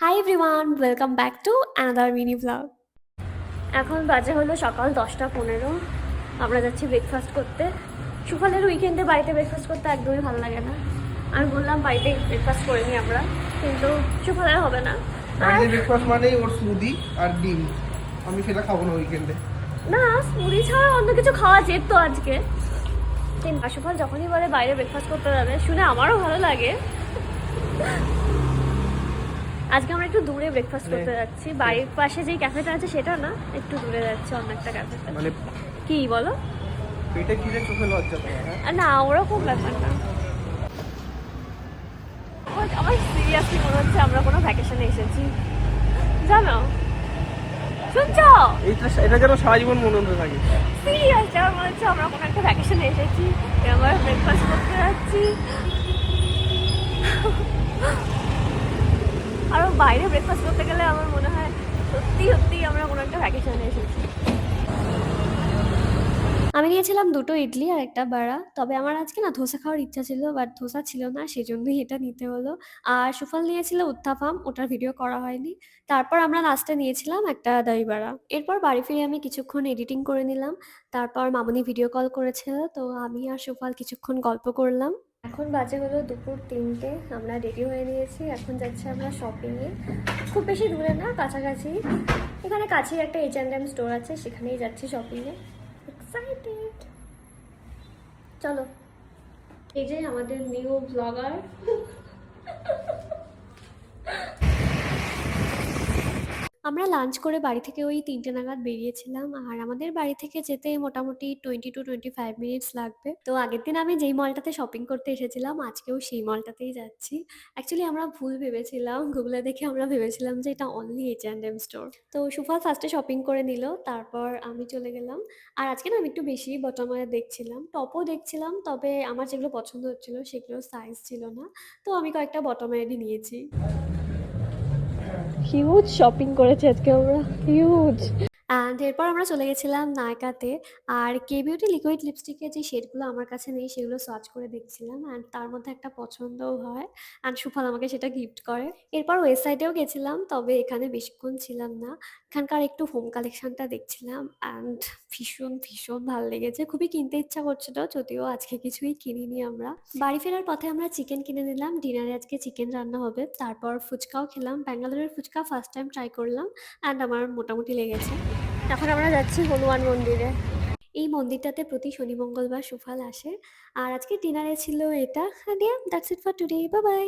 Hi everyone, welcome back to another mini vlog. এখন বাজে হলো সকাল 10টা 15। আমরা যাচ্ছি ব্রেকফাস্ট করতে। সুফলের উইকেন্ডে বাড়িতে ব্রেকফাস্ট করতে একদমই ভালো লাগে না। আমি বললাম বাড়িতে ব্রেকফাস্ট করে নিই আমরা, কিন্তু সুফলের হবে না। বাড়িতে ব্রেকফাস্ট মানেই ওর স্মুদি আর ডিম। আমি সেটা খাবো না উইকেন্ডে। না, স্মুদি ছাড়া অন্য কিছু খাওয়া যেত আজকে। কিন্তু সুফল যখনই বলে বাইরে ব্রেকফাস্ট করতে যাবে, শুনে আমারও ভালো লাগে। আজকে আমরা একটু দূরে ব্রেকফাস্ট করতে যাচ্ছি। বাড়ির পাশে যেই ক্যাফেটা আছে সেটা না, একটু দূরে যাচ্ছি অন্য একটা ক্যাফেতে। মানে কি বলো? পেটে খিদে চোখে লজ্জা পাওয়া, হ্যাঁ? না, ওরকম ব্যাপার না। আমার সিরিয়াসলি মনে হচ্ছে আমরা কোনো ভ্যাকেশনে এসেছি, জানো? শুনছো? এটা যেন সারা জীবন মনে হতে থাকে। সিরিয়াসলি আমার মনে হচ্ছে আমরা কোনো একটা ভ্যাকেশনে এসেছি। আমরা ব্রেকফাস্ট করতে যাচ্ছি। আর বাইরে ব্রেকফাস্ট করতে গেলে আমার মনে হয় সত্যি সত্যি আমরা কোনো একটা ভ্যাকেশনে এসেছি। আমি নিয়েছিলাম 2টো ইডলি আর একটা বড়া। তবে আমার আজকে না ধোসা খাওয়ার ইচ্ছা ছিল, বাট ধোসা ছিল না, সেজন্যই এটা নিতে হলো। আর সুফল নিয়েছিল উত্থাপাম, ওটার ভিডিও করা হয়নি। তারপর আমরা লাস্টে নিয়েছিলাম একটা দই বড়া। এরপর বাড়ি ফিরে আমি কিছুক্ষণ এডিটিং করে নিলাম। তারপর মামুনি ভিডিও কল করেছিল, তো আমি আর সুফল কিছুক্ষণ গল্প করলাম। এখন বাজে হলো দুপুর 3টে। আমরা রেডি হয়ে নিয়েছি, এখন যাচ্ছি আমরা শপিংয়ে। খুব বেশি দূরে না, কাছাকাছি। এখানে কাছেই একটা H&M স্টোর আছে, সেখানেই যাচ্ছি শপিংয়ে। এক্সাইটেড, চলো। এই যে আমাদের নিউ ব্লগার। আমরা লাঞ্চ করে বাড়ি থেকে ওই 3টে নাগাদ বেরিয়েছিলাম। আর আমাদের বাড়ি থেকে যেতে মোটামুটি 20 to 25 মিনিটস লাগবে। তো আগের দিন আমি যেই মলটাতে শপিং করতে এসেছিলাম, আজকেও সেই মলটাতেই যাচ্ছি। অ্যাকচুয়ালি আমরা ভুল ভেবেছিলাম, গুগলে দেখে আমরা ভেবেছিলাম যে এটা অনলি H&M স্টোর। তো সুফল ফার্স্টে শপিং করে নিল, তারপর আমি চলে গেলাম। আর আজকে না আমি একটু বেশি বটমওয়্যার দেখছিলাম, টপও দেখছিলাম, তবে আমার যেগুলো পছন্দ হচ্ছিল সেগুলোর সাইজ ছিল না। তো আমি কয়েকটা বটমওয়্যারই নিয়েছি। হিউজ শপিং করেছি আজকে আমরা, হিউজ। অ্যান্ড এরপর আমরা চলে গেছিলাম নায়কাতে। আর কে বিউটি লিকুইড লিপস্টিকের যে শেডগুলো আমার কাছে নেই, সেগুলো সার্চ করে দেখছিলাম। অ্যান্ড তার মধ্যে একটা পছন্দও হয়, অ্যান্ড সুফল আমাকে সেটা গিফট করে। এরপর ওয়েবসাইটেও গেছিলাম, তবে এখানে বেশিক্ষণ ছিলাম না। এখানকার একটু হোম কালেকশনটা দেখছিলাম, অ্যান্ড ভীষণ ভীষণ ভালো লেগেছে। খুবই কিনতে ইচ্ছা করছিল, যদিও আজকে কিছুই কিনিনি আমরা। বাড়ি ফেরার পথে আমরা চিকেন কিনে নিলাম, ডিনারে আজকে চিকেন রান্না হবে। তারপর ফুচকাও খেলাম, ব্যাঙ্গালোরের ফুচকা ফার্স্ট টাইম ট্রাই করলাম, অ্যান্ড আমার মোটামুটি লেগেছে। এখন আমরা যাচ্ছি হনুমান মন্দিরে। এই মন্দিরটাতে প্রতি শনি মঙ্গলবার সুফল আসে। আর আজকে ডিনারে ছিল এটা। And that's it for today, bye bye.